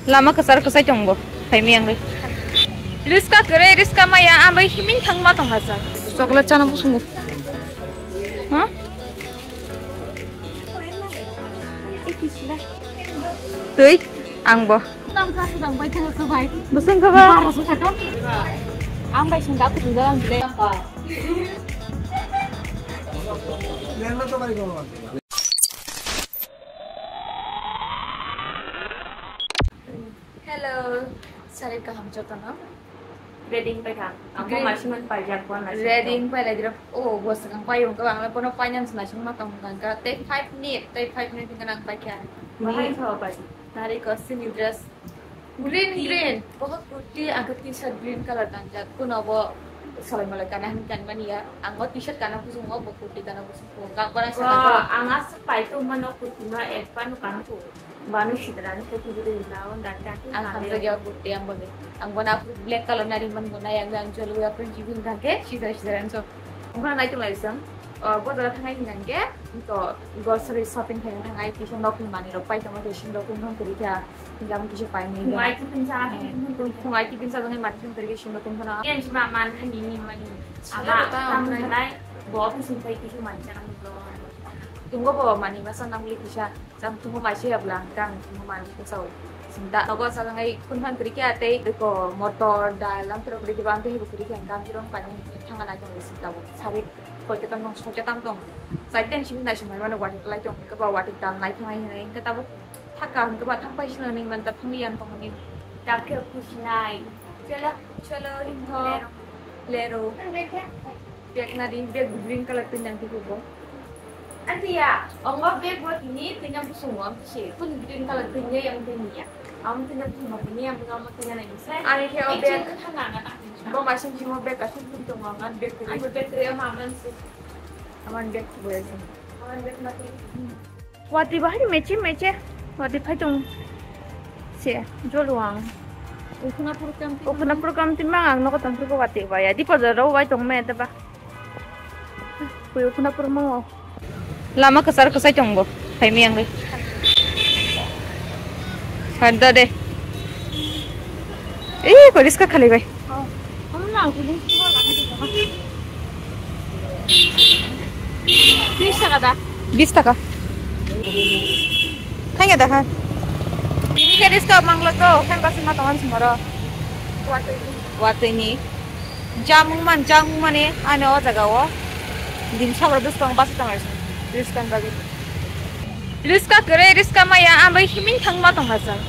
Lama kesar kesai congbo, kayak miang deh. Rizka maya ambai himin thang ma tong hasa. Coklat cana bu sungguh. Hah? Tuh, angbo. Beseng ke ba? Ambai sungguh aku juga deh. Hello, sari ka ham chota na. Reading pa ka. Ako masiman pa jak ko na. Reading pa lagi oh bos kang pa yung kabang lepono finance na siyang matangkan ka. Take 5 minutes tinggal pa kya. Mahal sa pa. Nari costume dress. Green. बहुत कुर्ती आगत की shirt green colour tanjat ko na bo salay malay kana kan mania anggot t-shirt kana kusung bo kurti kana kusung ka para sa angas pa ito mano kutina pan kan ko. Banu sidran ko tujuh lawan dan ang hamza gya kurti ang bole ang bona black color na rin man guna yang jolu ya pun jibin thake sidran so ngana nai to laisam bozar thangai hinange to grocery shopping thangai kisho nokun mani ro pai tamo kisho nokun hon kuri kya jam kisho pai nei ngai ki pinsa ngai ki pinsa dong mati kuri kisho nokun kana yan cuma man ni mani ala tam nai bo sin pai kisho man jangan tunggu bawa mani masa nang li kisha jam tunggu masih ya belakang tunggu mani kisau sinta nogo sa ngai kun han kuri kya te ko motor dalam terus kuri bang te kuri kya ngam jirong pani thangan na jong sinta bo sari socetam tong sai ten shin na shin mana wati lai tong ka ba wati tam nai thangai nei ka tabu thaka ka ba thang pai shin ning man ta phamian pang ni tak ke kusinai chalo rinho lero beg na din beg green color pinang ti ko Antia, onggo beg buat ini tinggal semua sih. Pun green color pinnya yang pinnya. Am tinggal semua pinnya yang pengamat tinggal lagi. Ani ke beg hangangan bo masih cuma beg kasih pintu mangan beg Aku beg kaya maman sih. aman beg boleh sih Aman beg mati. wati bahari mece wati phaitong se joluang ukuna program timang ang noko tang ko wati ba ya di pa ro wai tong me ta ba ukuna promo lama kesar kesai congbo kayak miang deh ada deh kok Rizka kali bay Bisa kah? Kayaknya dah kan? Ini kan Rizka manglo tuh kan pasti matawan semua waktu ini jamu man nih ane o jaga wo din sabar bis kang pasti tangai Rizka bagi Rizka maya ambai himin thang ma tong hasan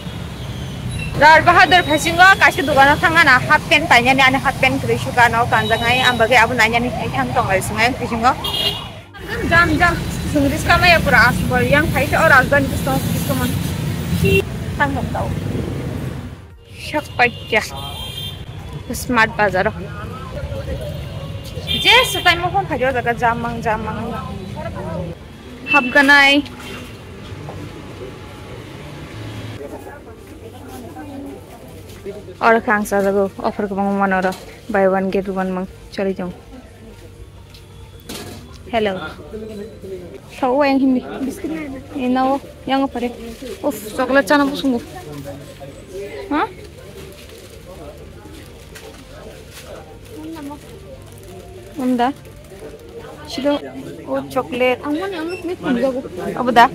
Rar Bahadur Phasinga kashi dugana thangana half pant tanya ni ane half pant krishu kana kanjangai ambagai abu nanya ni thang tong ai sungai Phasinga jam Rizka maya pura asbor yang thai se aur azban Rizka man thang tong tau shak paitya smart bazar je setai mo phone phajo jaga jamang habganai और खांसा जगो offer को Monera by one get one मंग चली जाऊं hello सौ yang hindi inawo yang apa deh coklat cana bu sungguh hah Anda Silo chocolate apa dah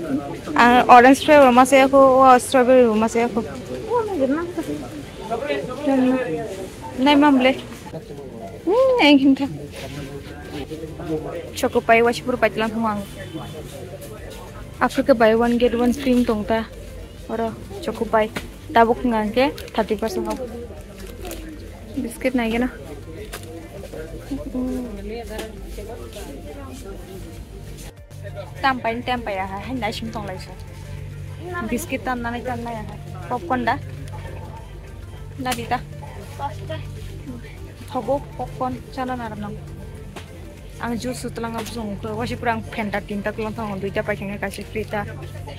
orange flavor masih aku strawberry masih aku Nai mamble. Yang hinta. Choco pie wash pur pajlan huang. Africa buy one get one cream tongta. Ora choco pie. Tabuk nganke 30% off. Biscuit naik na. Tampai ya. Hendak sim tong lagi. Biscuit tan nana ya. Popcorn dah. Nadita. Thobo popcorn chana naram ang juice tulang absung ko wasi purang Fanta tinta kulang thang duita paikanga kasih free ta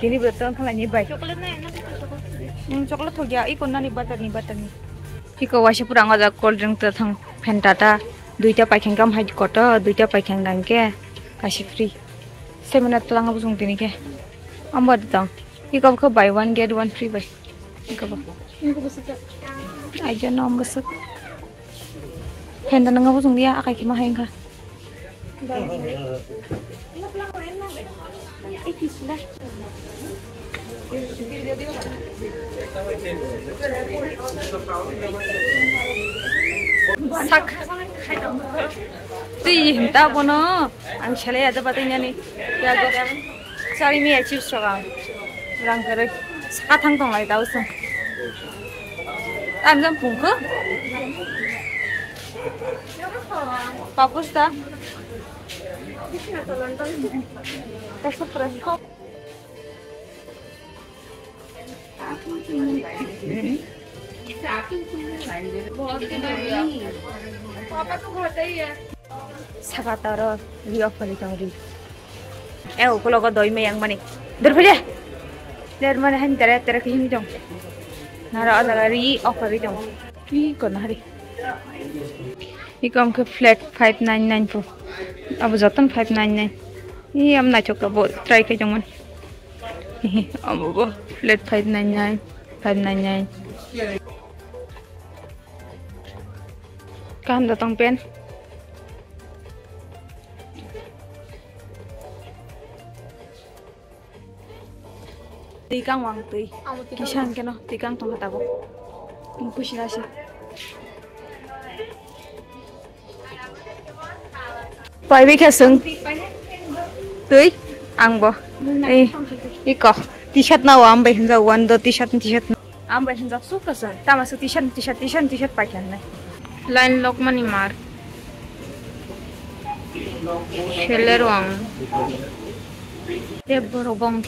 tini betul thang ni bai chocolate na chocolate ho gya ikon ni butter ni iko wasi purang aja cold drink ta thang Fanta ta duita paikanga mai kota duita paikanga ke kasih free 7 tulang absung tini ke amba ditang iko ko buy one get one free bai 이거 봐. Ini ko gusto. 아이디어 너무 무슨. 펜다는 거 무슨 dia akai kimahin ka. sak tuy hinta bono ang chale ada batanya ni ya go sari mi achieve soga rang kare saka thang tong lai dau sung am jam pung ko papus ta eso fresco Papa tuh hotel ya. 사과따라 리어플이 정리. 에 오글로가 너희매 양반이. 들어보자. 내일만 한 달에 때려 힘 좀. 나라 아다가 리어플이 좀. 이건 하리. 이거 그 플랫 599 pro. अब जतन 599. ये हम ना चोका वो try के जंगन. अब वो flat 599 काम datang pen tikang wang tui kisan keno tikang tong hatabo pushi nasi pai bi khasung tui ang bo iko t-shirt na wam bai hinza one do t-shirt am bai hinza su kasan tamasu t-shirt pakai na Line lock money mar. Sheller wang. Tep borobong.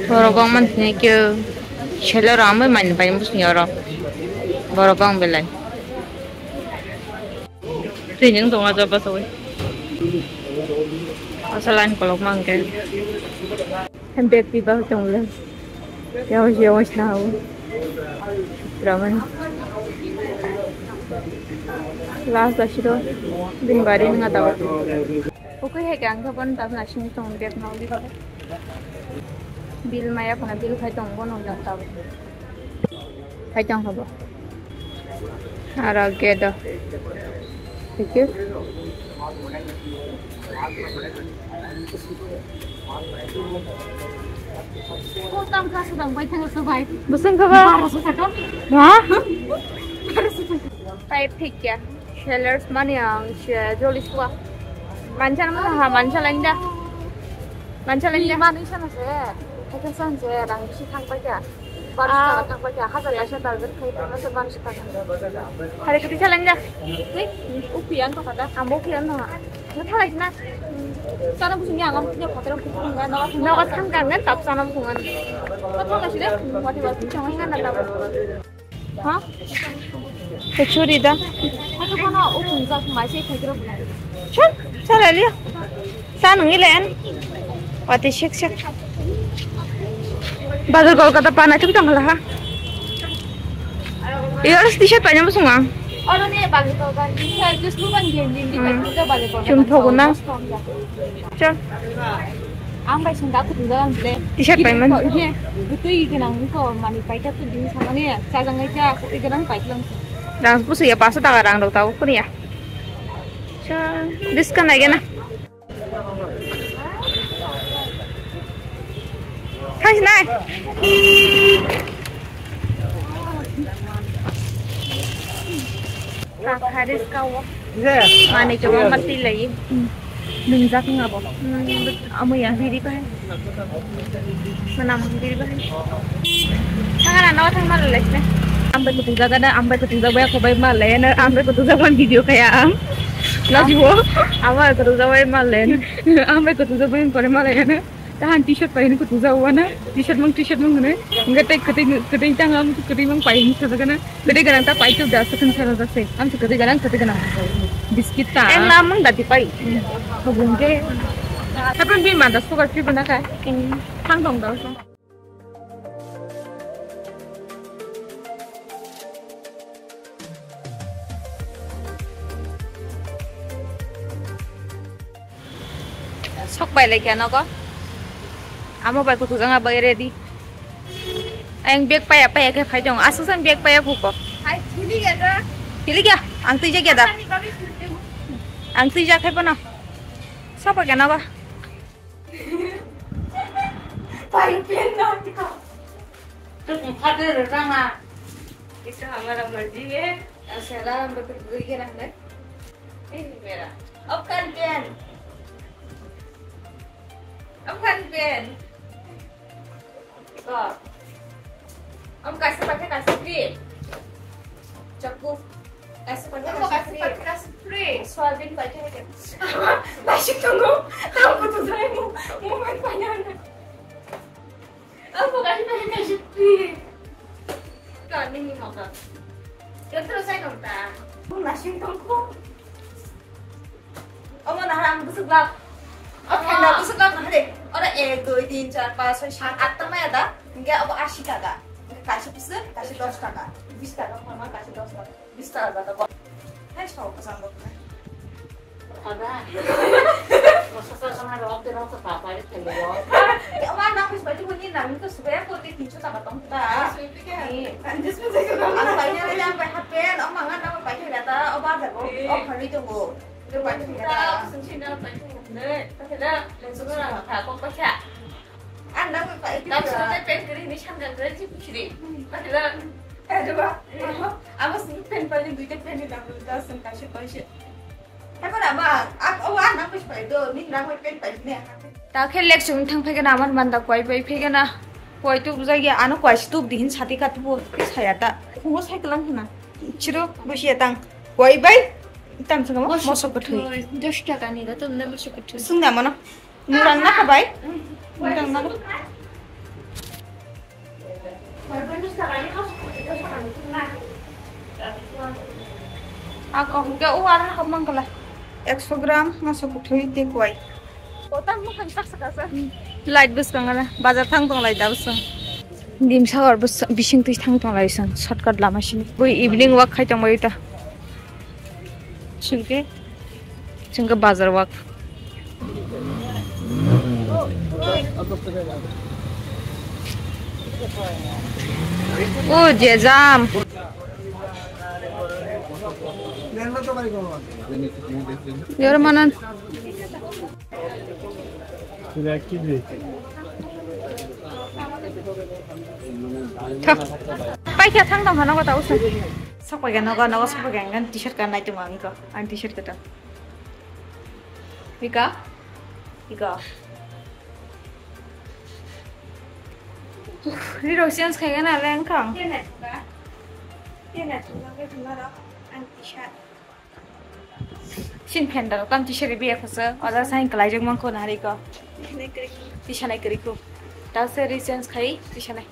Borobong man ne kyo. Sheller wang mai man pai mus nyoro. Borobong belai. Tuy những tông aja ba soi. Asalan kolok mangke. Hembek di bawah tonglen. Jauh tahu. Draman. Last asiro. Din bari nggak tahu. Oke hegang kapan tak nasi tong dek mau di bawah. Bil maya pernah bil kai tong bon nggak tahu. Kai tong apa? Arageda. Pikir. Tam ka sedang baik tengah sebaik. 무슨 가봐? 뭐? Type thích ya. Sellers money ang joli suwa. Mancha landa. Mana sana saya? Kita sana saya orang si thang baca. Baru thang baca. Hazar ya saya target kai tengah sebaik sekarang. Hari ketiga landa. Upian kok ada? Ambo kian no. Nggak na. Sana musuhnya angam punya kotoran punya 너가 상가면 답사는 공원. Betul nggak sih deh? Motivasi 정말 생각난다. 어? 대출이다. Aku kan udah masih kira 참, 잘할려. 싸는 일엔. 어디 쉑쉑. 바들 kolkata pana 좀 당글라. 이거 티셔츠 빠냐 무슨 거? orang nih balik kau kan, saya justru kan gengin di kita balik kau. Jumpa 저 Ampai sengkak aku tinggal beli. 티셔츠 빠이면. Iya, itu ikan kau mani pakai tuh di sana nih, saya aja aku ikan pakai lang. 랑 부스 야 빠서 다가랑 도 타고 그래야. 자, 디스카운트 나게나. 다시 나. Haris kau. Mana coba mati lagi. Nunjak nggak boh. Amu yang diri kan. Menam diri kan. Tangan anak orang malu lesnya. Ambil ketujuh kan, ambil ketujuh banyak kebaik malu. Ambil ketujuh kan video kayak am. Lagi boh. Ambil ketujuh banyak malu. Ambil ketujuh banyak korek malu. Tahan t-shirt pakai ketujuh wana. T-shirt mang mana? Enggak tak keting tangan keting mang pakai itu kan. Keting kadang tak pakai itu dah sekarang salah dah sih. Am keting kadang biskit ta. Namang dah dipakai. Hubungke. Tapi bin mana suka sih benar kan? Hang dong dah. sok bay lagi ano ko? Amo bay ko tugang abay ready. Ayang bag pa ya ke phai jong asusan bag pa ya ko. Hai, chili gada. Pili kya? Ang tija kya da? Ang tija khai pa na. Sapa kya na ba? Paling piano ka. Terus khade re ranga. Itu हमारा मर्जी है. Asala betul betul kya na. Ini मेरा. अब कर pen. अब कर pen. Om kasih pakai free. Cukup. Kasih pakai Kamu kasih free. soalin baca aja. Masih tunggu. Aku tuh saya mau main panjang. Aku kasih free. Kan ini mau kan. Yang terus saya nonton. Masih tunggu. Ông nào làm bức lọc. Ông thành là bức lọc nó để. Ông đã 에 그 인자 빠서 샷 아따마야다. 이게 어 아시다가. 다시 비스 다시 넣었다가. 비스다가 얼마 다시 넣었다가. 비스다가 더. 해서 없어서 거. Ada. Masa sama waktu itu apa aja terlalu. Ya ông ăn không phải chúng mình làm cái sữa của cái thịt chúng ta bắt ta. Anjir saya juga. Ông phải nhớ là phải hấp bên, ông mang ăn ông phải chơi là ta, ông bao giờ ông phải đi chung ngủ. Được phải chơi là ta. Musim Cina banyak bener. Tapi dah langsung orang tak kok baca. Ăn đâu phải Tapi sudah pen kiri ini canggah dari kiri. Tapi dah ada bah. Aku sih pen paling duitnya pen di dalam tas kasih kasih. Thế có đảm bảo ông ăn nó phải đồ mình đang phải bên phải nè. Ta khi lek chúng thằng phải cái nào mình ta quay về phải cái nào quay tụ ra cái anh quay tụ đi hin sati cả tụ cái sai ta không có sai cái lắm hả chiro bớt tăng quay về tăng sao mà mất số cái 10 টাকা নিলে তো নেব কিছু sung nào mà nó murang na ka bay murang na ako cái uar không mang cái 100 gram masuk ke thui te kuai Kota mau kan tak sekasa. light bus kangana bazar thang tong light dabus dim sagar bus bising tu thang tong lai san shortcut lama sini boi evening walk khai tong mai ta chungke bazar walk oh jam Yara manan Pai kya thang dong hana ko tau sa sak pa gan no sak pa gan t-shirt kan nai tung ang ko an t-shirt ka ta Ika Đi đồ xiên khai cái nào lên không? Dia nak cái thứ đó ăn t-shirt. Xin pen đó tam t-shirt bi ek sa ada sain kalai jang mang ko na ri ko Ini kiri. t-shirt nai kari ko ta se xiên khai t-shirt nai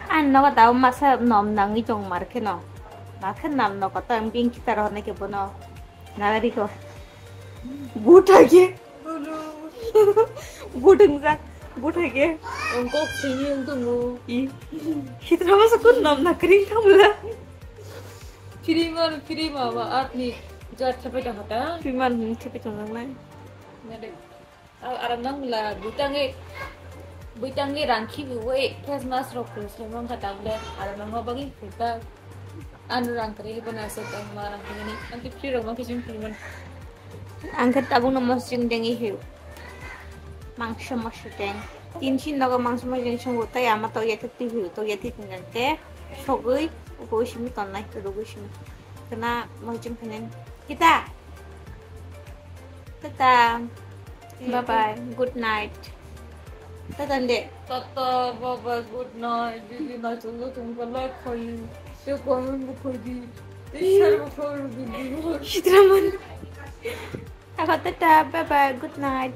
An nó có tao mà sao nằm nang đi trong mar cái nó. Mà cái nằm nó có tao pin kita rồi này cái bộ nó. Nào đi cô. boot hai ke boot enggak boot hai ke Engkau sini untuk mu. i hitra masa kun nam na kering thamla Free mà art ni. Jat sampai dah hata. piman chepe chong nai Nade. Aram nang la butang ni rangki buwe Christmas ro Christmas kata boleh. Aram nang bagi kita anu rang kari pun asa tang marang ini. Nanti free ro makin free man. angkat tabung nomor sing dengi hiu mangsa masudeng tinshin daga mangsa masudeng sung utai ama to yati ti hiu to yati tinggal ke sogui ugo shimi tonai to dogo shimi kena masudeng penen kita bye bye good night dek Tata baba good night. Didi na chalo tumpa like khayi. Te comment bu khayi. Te share bu khayi. Hitraman aku bye bye good night